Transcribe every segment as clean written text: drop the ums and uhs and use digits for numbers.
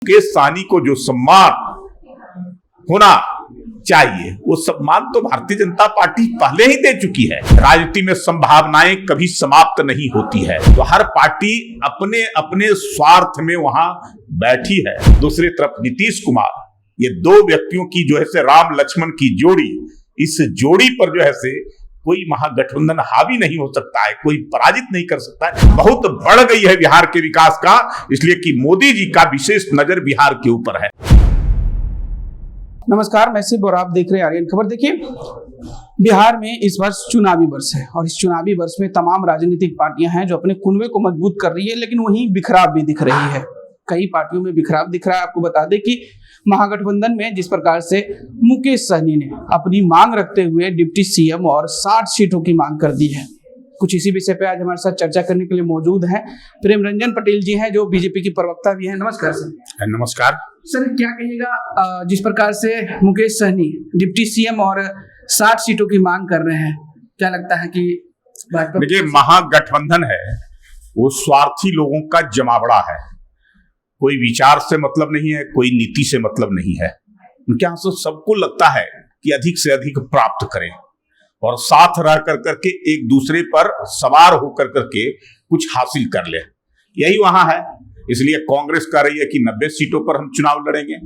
मुकेश सहनी को जो सम्मान होना चाहिए वो सम्मान तो भारतीय जनता पार्टी पहले ही दे चुकी है। राजनीति में संभावनाएं कभी समाप्त नहीं होती है, तो हर पार्टी अपने अपने स्वार्थ में वहां बैठी है। दूसरी तरफ नीतीश कुमार, ये दो व्यक्तियों की जो है से राम लक्ष्मण की जोड़ी, इस जोड़ी पर जो है से कोई महागठबंधन हावी नहीं हो सकता है, कोई पराजित नहीं कर सकता है। बहुत बढ़ गई है बिहार के विकास का, इसलिए कि मोदी जी का विशेष नजर बिहार के ऊपर है। नमस्कार, मैं शिव और आप देख रहे हैं आर्यन खबर। देखिए, बिहार में इस वर्ष चुनावी वर्ष है और इस चुनावी वर्ष में तमाम राजनीतिक पार्टियां हैं जो अपने कुनबे को मजबूत कर रही है, लेकिन वहीं बिखराव भी दिख रही है। कई पार्टियों में बिखराव दिख रहा है। आपको बता दें कि महागठबंधन में जिस प्रकार से मुकेश सहनी ने अपनी मांग रखते हुए डिप्टी सीएम और 60 सीटों की मांग कर दी है। कुछ इसी विषय पे आज हमारे साथ चर्चा करने के लिए मौजूद हैं प्रेमरंजन पटेल जी हैं, जो बीजेपी की प्रवक्ता भी हैं। नमस्कार सर। नमस्कार सर, क्या कहिएगा जिस प्रकार से मुकेश सहनी डिप्टी सीएम और 60 सीटों की मांग कर रहे हैं, क्या लगता है कि भाजपा? देखिए, महागठबंधन है वो स्वार्थी लोगों का जमावड़ा है। कोई विचार से मतलब नहीं है, कोई नीति से मतलब नहीं है। उनके यहाँ से सबको लगता है कि अधिक से अधिक प्राप्त करें और साथ रह कर करके एक दूसरे पर सवार होकर करके कुछ हासिल कर ले, यही वहां है। इसलिए कांग्रेस कह रही है कि 90 सीटों पर हम चुनाव लड़ेंगे।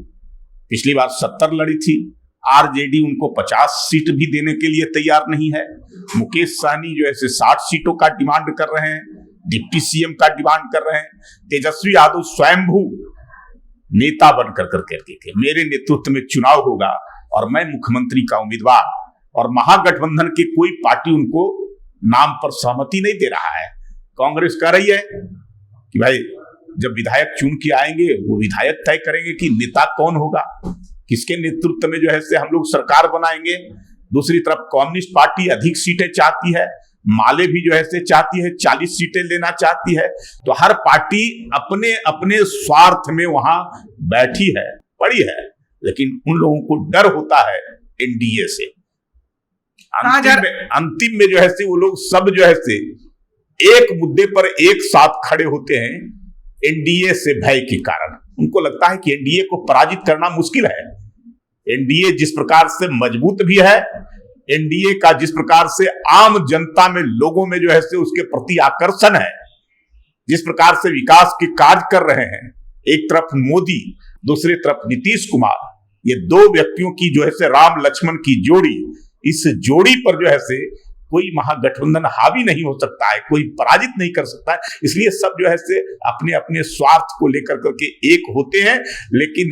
पिछली बार 70 लड़ी थी। आरजेडी उनको 50 सीट भी देने के लिए तैयार नहीं है। मुकेश सहनी जो है 60 सीटों का डिमांड कर रहे हैं, डिप्टी सीएम का डिमांड कर रहे हैं। तेजस्वी यादव स्वयंभू नेता बनकर करके मेरे नेतृत्व में चुनाव होगा और मैं मुख्यमंत्री का उम्मीदवार, और महागठबंधन की कोई पार्टी उनको नाम पर सहमति नहीं दे रहा है। कांग्रेस कह रही है कि भाई जब विधायक चुन के आएंगे वो विधायक तय करेंगे कि नेता कौन होगा, किसके नेतृत्व में जो है से हम लोग सरकार बनाएंगे। दूसरी तरफ कम्युनिस्ट पार्टी अधिक सीटें चाहती है, माले भी जो है से चाहती है 40 सीटें लेना चाहती है। तो हर पार्टी अपने अपने स्वार्थ में वहां बैठी है, पड़ी है, लेकिन उन लोगों को डर होता है एनडीए से। अंतिम में जो है से वो लोग सब जो है से एक मुद्दे पर एक साथ खड़े होते हैं एनडीए से भय के कारण। उनको लगता है कि एनडीए को पराजित करना मुश्किल है। एनडीए जिस प्रकार से मजबूत भी है, एनडीए का जिस प्रकार से आम जनता में, लोगों में जो है से उसके प्रति आकर्षण है, जिस प्रकार से विकास के कार्य कर रहे हैं, एक तरफ मोदी, दूसरी तरफ नीतीश कुमार, ये दो व्यक्तियों की जो है से राम लक्ष्मण की जोड़ी, इस जोड़ी पर जो है से कोई महागठबंधन हावी नहीं हो सकता है, कोई पराजित नहीं कर सकता है। इसलिए सब जो है से अपने अपने स्वार्थ को लेकर करके एक होते हैं, लेकिन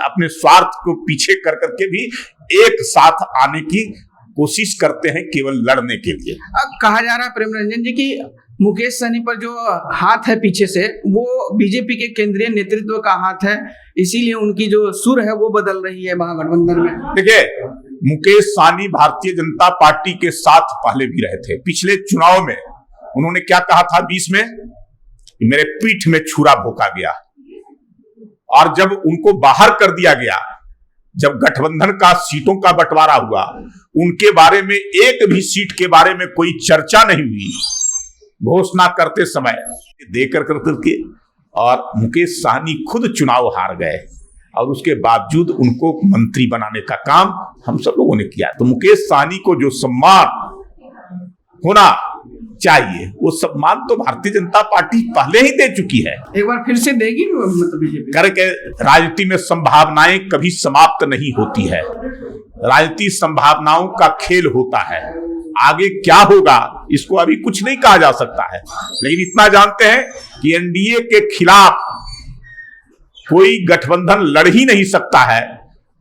अपने स्वार्थ को पीछे कर करके भी एक साथ आने की कोशिश करते हैं, केवल लड़ने के लिए। अब कहा जा रहा है प्रेमरंजन जी कि मुकेश सहनी पर जो हाथ है पीछे से, वो बीजेपी के केंद्रीय नेतृत्व का हाथ है, इसीलिए उनकी जो सुर है वो बदल रही है महागठबंधन में। देखिए, मुकेश सहनी भारतीय जनता पार्टी के साथ पहले भी रहे थे। पिछले चुनाव में उन्होंने क्या कहा था 20 में, मेरे पीठ में छुरा भोंका गया, और जब उनको बाहर कर दिया गया, जब गठबंधन का सीटों का बंटवारा हुआ, उनके बारे में एक भी सीट के बारे में कोई चर्चा नहीं हुई घोषणा करते समय देकर करके, और मुकेश सहनी खुद चुनाव हार गए और उसके बावजूद उनको मंत्री बनाने का काम हम सब लोगों ने किया। तो मुकेश सहनी को जो सम्मान होना चाहिए वो सम्मान तो भारतीय जनता पार्टी पहले ही दे चुकी है। एक बार फिर से देगी मतलब बीजेपी करके। राजनीति में संभावनाएं कभी समाप्त नहीं होती है, राजनीति संभावनाओं का खेल होता है। आगे क्या होगा इसको अभी कुछ नहीं कहा जा सकता है, लेकिन इतना जानते हैं कि एनडीए के खिलाफ कोई गठबंधन लड़ ही नहीं सकता है।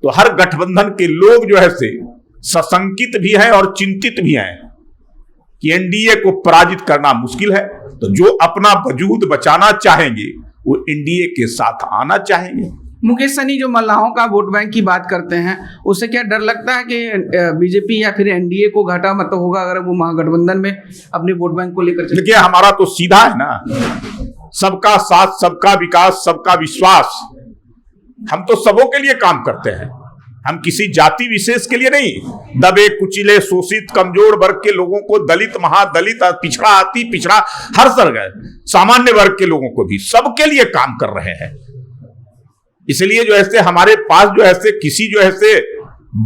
तो हर गठबंधन के लोग जो है से सशंकित भी हैं और चिंतित भी हैं कि एनडीए को पराजित करना मुश्किल है। तो जो अपना वजूद बचाना चाहेंगे वो एनडीए के साथ आना चाहेंगे। मुकेश सहनी जो मल्लाहों का वोट बैंक की बात करते हैं, उससे क्या डर लगता है कि बीजेपी या फिर एनडीए को घाटा मतलब होगा अगर वो महागठबंधन में अपने वोट बैंक को लेकर? देखिए, हमारा तो सीधा है ना, सबका साथ, सबका विकास, सबका विश्वास। हम तो सबों के लिए काम करते हैं, हम किसी जाति विशेष के लिए नहीं। दबे कुचले शोषित कमजोर वर्ग के लोगों को, दलित महादलित पिछड़ा अति पिछड़ा हर वर्ग, सामान्य वर्ग के लोगों को भी, सबके लिए काम कर रहे हैं। इसलिए जो ऐसे हमारे पास जो ऐसे किसी जो ऐसे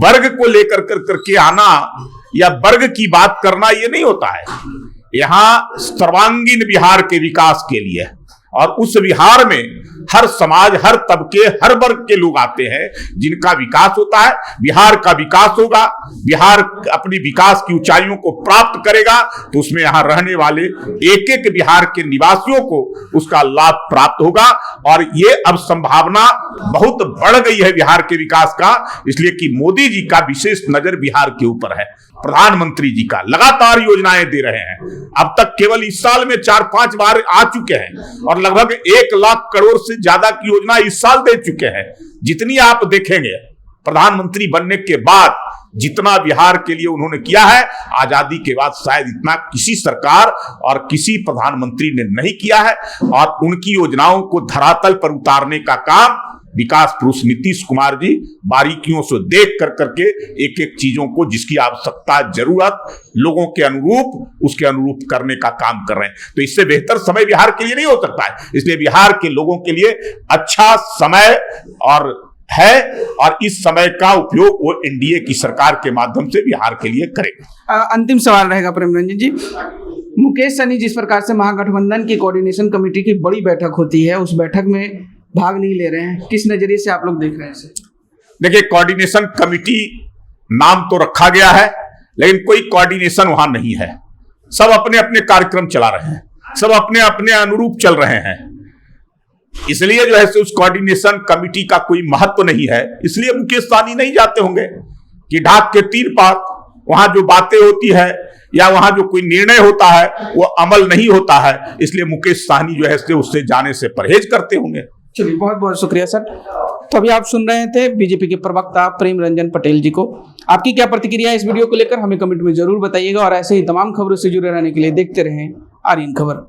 वर्ग को लेकर करके आना या वर्ग की बात करना ये नहीं होता है। यहां सर्वांगीण बिहार के विकास के लिए, और उस बिहार में हर समाज, हर तबके, हर वर्ग के लोग आते हैं जिनका विकास होता है। बिहार का विकास होगा, बिहार अपनी विकास की ऊंचाइयों को प्राप्त करेगा तो उसमें यहां रहने वाले एक एक बिहार के निवासियों को उसका लाभ प्राप्त होगा। और ये अब संभावना बहुत बढ़ गई है बिहार के विकास का, इसलिए कि मोदी जी का विशेष नजर बिहार के ऊपर है। प्रधानमंत्री जी का लगातार योजनाएं दे रहे हैं। अब तक केवल इस साल में 4-5 बार आ चुके हैं और लगभग 1 लाख करोड़ से ज्यादा की योजना इस साल दे चुके हैं। जितनी आप देखेंगे प्रधानमंत्री बनने के बाद जितना बिहार के लिए उन्होंने किया है, आजादी के बाद शायद इतना किसी सरकार और किसी प्रधानमंत्री ने नहीं किया है। और उनकी योजनाओं को धरातल पर उतारने का काम विकास पुरुष नीतीश कुमार जी बारीकियों से देख करके एक एक चीजों को जिसकी आवश्यकता, जरूरत लोगों के अनुरूप, उसके अनुरूप करने का काम कर रहे हैं। तो इससे बेहतर समय बिहार के लिए नहीं हो सकता है। इसलिए बिहार के लोगों के लिए अच्छा समय और है, और इस समय का उपयोग वो एनडीए की सरकार के माध्यम से बिहार के लिए करेगा। अंतिम सवाल रहेगा प्रेम रंजन जी, मुकेश सहनी जिस प्रकार से महागठबंधन की कोऑर्डिनेशन कमेटी की बड़ी बैठक होती है, उस बैठक में भाग नहीं ले रहे हैं, किस नजरिए से आप लोग देख रहे हैं इसे? देखिए, कोऑर्डिनेशन कमेटी नाम तो रखा गया है, लेकिन कोई कोऑर्डिनेशन वहां नहीं है। सब अपने अपने कार्यक्रम चला रहे हैं, सब अपने अपने अनुरूप चल रहे हैं। इसलिए जो है उस कोऑर्डिनेशन कमेटी का कोई महत्व नहीं है। इसलिए मुकेश सहनी नहीं जाते होंगे कि ढाक के 3 पार वहां जो बातें होती है या वहां जो कोई निर्णय होता है वो अमल नहीं होता है, इसलिए मुकेश सहनी जो है उससे जाने से परहेज करते होंगे। चलिए, बहुत बहुत शुक्रिया सर। तो अभी आप सुन रहे थे बीजेपी के प्रवक्ता प्रेम रंजन पटेल जी को। आपकी क्या प्रतिक्रिया है इस वीडियो को लेकर, हमें कमेंट में जरूर बताइएगा। और ऐसे ही तमाम खबरों से जुड़े रहने के लिए देखते रहें आर्यन खबर।